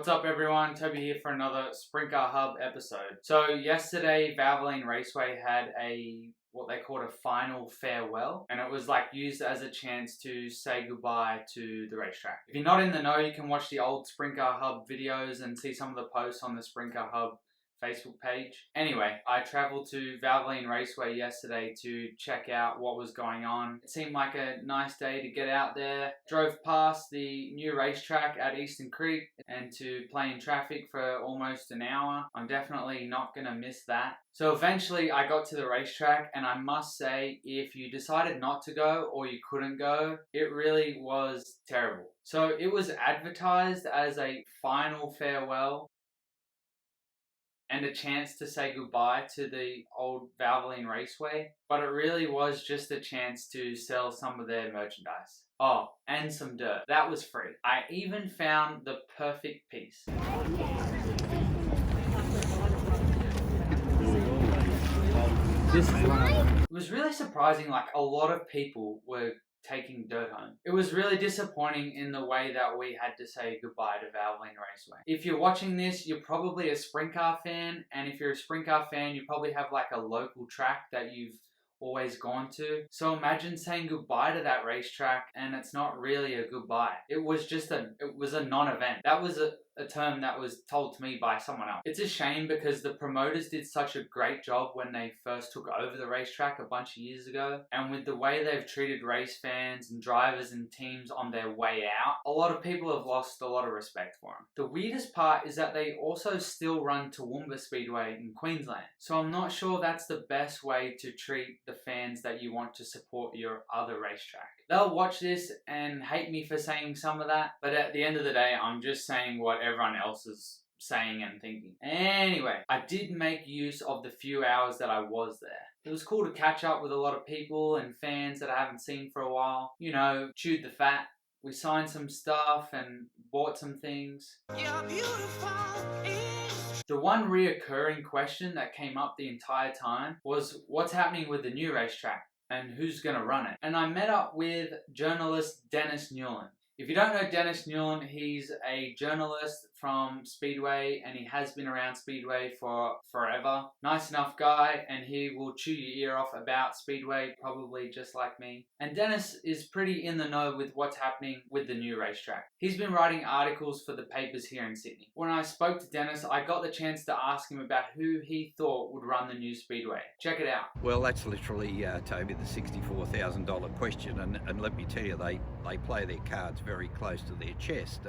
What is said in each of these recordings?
What's up everyone, Toby here for another Sprint Car Hub episode. So yesterday Valvoline Raceway had what they called a final farewell, and it was like used as a chance to say goodbye to the racetrack. If you're not in the know, you can watch the old Sprint Car Hub videos and see some of the posts on the Sprint Car Hub Facebook page. Anyway, I travelled to Valvoline Raceway yesterday to check out what was going on. It seemed like a nice day to get out there. Drove past the new racetrack at Eastern Creek and to play in traffic for almost an hour. I'm definitely not gonna miss that. So eventually I got to the racetrack, and I must say, if you decided not to go or you couldn't go, it really was terrible. So it was advertised as a final farewell and a chance to say goodbye to the old Valvoline Raceway, but it really was just a chance to sell some of their merchandise. Oh, and some dirt. That was free. I even found the perfect piece. It was really surprising, like a lot of people were taking dirt home. It was really disappointing in the way that we had to say goodbye to Valvoline Raceway. If you're watching this, you're probably a sprint car fan, and if you're a sprint car fan, you probably have like a local track that you've always gone to. So imagine saying goodbye to that racetrack and it's not really a goodbye. It was a non-event. That was a term that was told to me by someone else. It's a shame because the promoters did such a great job when they first took over the racetrack a bunch of years ago, and with the way they've treated race fans and drivers and teams on their way out, a lot of people have lost a lot of respect for them. The weirdest part is that they also still run Toowoomba Speedway in Queensland, so I'm not sure that's the best way to treat the fans that you want to support your other racetrack. They'll watch this and hate me for saying some of that, but at the end of the day, I'm just saying what everyone else is saying and thinking. Anyway, I did make use of the few hours that I was there. It was cool to catch up with a lot of people and fans that I haven't seen for a while. You know, chewed the fat. We signed some stuff and bought some things. You're beautiful. The one reoccurring question that came up the entire time was what's happening with the new racetrack and who's going to run it. And I met up with journalist Dennis Newland. If you don't know Dennis Newland, he's a journalist from Speedway, and he has been around Speedway for forever. Nice enough guy, and he will chew your ear off about Speedway, probably just like me. And Dennis is pretty in the know with what's happening with the new racetrack. He's been writing articles for the papers here in Sydney. When I spoke to Dennis, I got the chance to ask him about who he thought would run the new Speedway. Check it out. Well, that's literally, Toby, the $64,000 question, and let me tell you, they play their cards very close to their chest.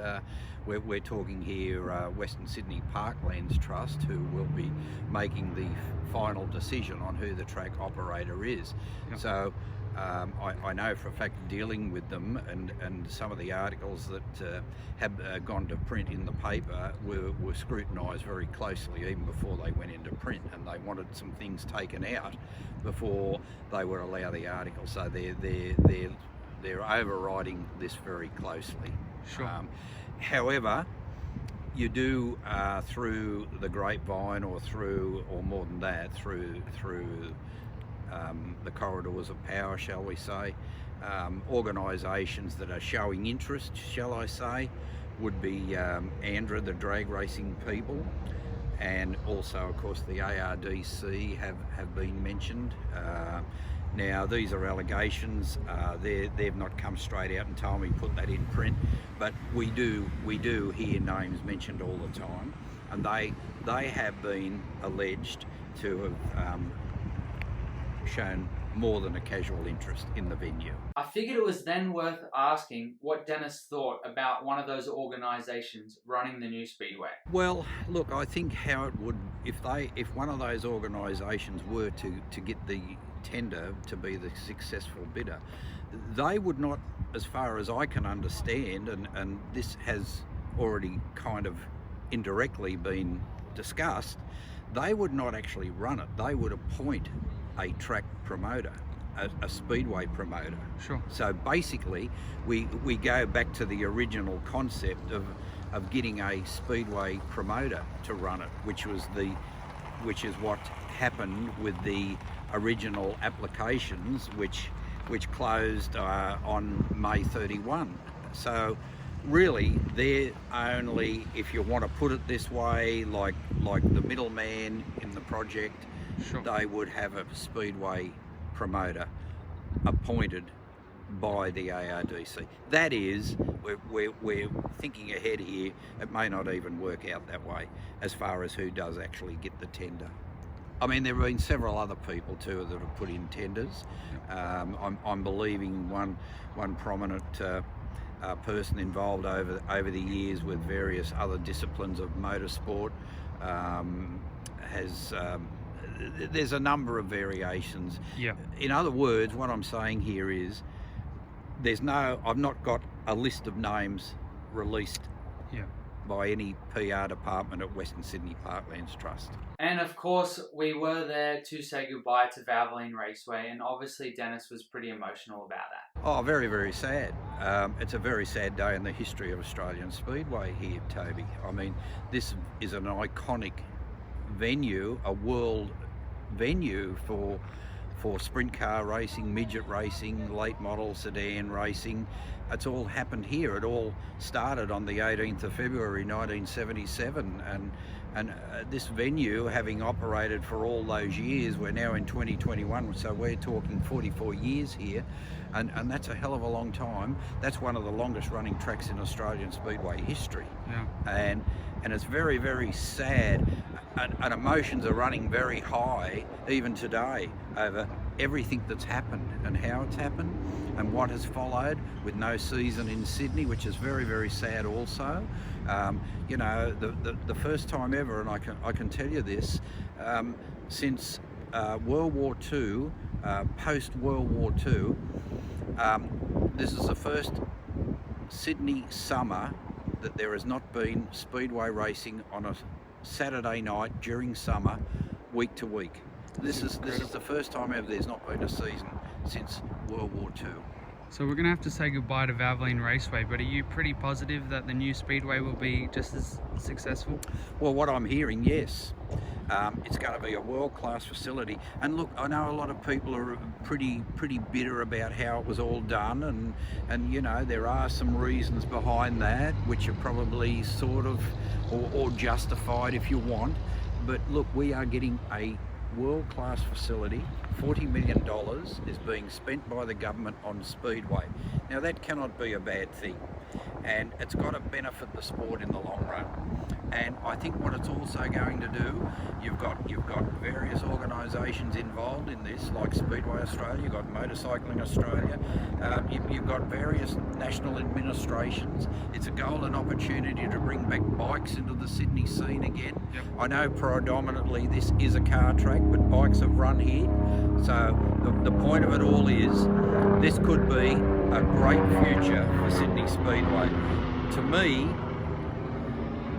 We're talking here Western Sydney Parklands Trust, who will be making the final decision on who the track operator is. Yep. So I know for a fact, dealing with them, and some of the articles that have gone to print in the paper were scrutinised very closely even before they went into print, and they wanted some things taken out before they would allow the article. So they're overriding this very closely. Sure. However, you do through the grapevine, or more than that, through the corridors of power, shall we say, organisations that are showing interest, shall I say, would be ANDRA, the drag racing people, and also, of course, the ARDC have been mentioned. Now, these are allegations. They've not come straight out and told me put that in print, but we do hear names mentioned all the time, and they have been alleged to have shown more than a casual interest in the venue. I figured it was then worth asking what Dennis thought about one of those organisations running the new Speedway. Well, look, I think how it would, if one of those organisations were to get the tender to be the successful bidder, they would not, as far as I can understand, and this has already kind of indirectly been discussed, they would not actually run it. They would appoint a track promoter, a speedway promoter. Sure. So basically we go back to the original concept of getting a speedway promoter to run it, which is what happened with the original applications which closed on May 31. So really, they're only, if you want to put it this way, like the middleman in the project. Sure. They would have a Speedway promoter appointed by the ARDC. That is, we're thinking ahead here. It may not even work out that way as far as who does actually get the tender. I mean, there have been several other people too that have put in tenders. I'm believing one prominent person involved over the years with various other disciplines of motorsport has. There's a number of variations. Yeah. In other words, what I'm saying here is I've not got a list of names released by any PR department at Western Sydney Parklands Trust. And of course, we were there to say goodbye to Valvoline Raceway, and obviously Dennis was pretty emotional about that. Oh, very, very sad. It's a very sad day in the history of Australian Speedway here, Toby. I mean, this is an iconic venue, a world venue for sprint car racing, midget racing, late model sedan racing. It's all happened here. It all started on the 18th of February 1977, and this venue, having operated for all those years, we're now in 2021, so we're talking 44 years here, and that's a hell of a long time. That's one of the longest running tracks in Australian Speedway history. Yeah. And it's very, very sad, and emotions are running very high even today over everything that's happened and how it's happened and what has followed, with no season in Sydney, which is very, very sad also. You know, the first time ever, and I can tell you this, since World War II, post World War II, this is the first Sydney summer that there has not been Speedway racing on a Saturday night during summer, week to week. This is the first time ever there's not been a season since World War II. So we're going to have to say goodbye to Valvoline Raceway, but are you pretty positive that the new Speedway will be just as successful? Well, what I'm hearing, yes. It's going to be a world-class facility. And look, I know a lot of people are pretty bitter about how it was all done, and you know, there are some reasons behind that, which are probably sort of, or justified if you want. But look, we are getting a world-class facility. $40 million is being spent by the government on Speedway. Now that cannot be a bad thing, and it's got to benefit the sport in the long run. And I think what it's also going to do, you've got various organisations involved in this, like Speedway Australia, you've got Motorcycling Australia, you've got various national administrations. It's a golden opportunity to bring back bikes into the Sydney scene again. Yep. I know predominantly this is a car track, but bikes have run here. So the point of it all is, this could be a great future for Sydney Speedway. To me,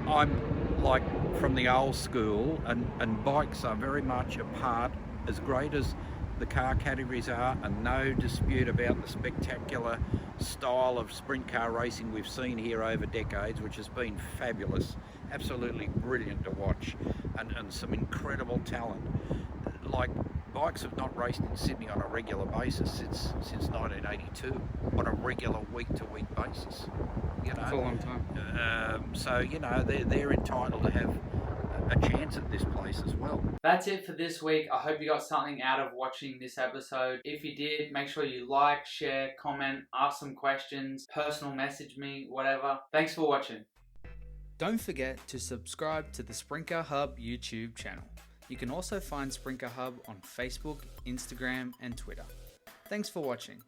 I'm like from the old school, and bikes are very much a part, as great as the car categories are, and no dispute about the spectacular style of sprint car racing we've seen here over decades, which has been fabulous, absolutely brilliant to watch, and some incredible talent. Like, bikes have not raced in Sydney on a regular basis since 1982, on a regular week-to-week basis. You know, That's a long time. So you know, they're entitled to have a chance at this place as well. That's it for this week. I hope you got something out of watching this episode. If you did, make sure you like, share, comment, ask some questions, personal message me, whatever. Thanks for watching. Don't forget to subscribe to the Sprinker Hub YouTube channel. You can also find Sprinker Hub on Facebook, Instagram, and Twitter. Thanks for watching.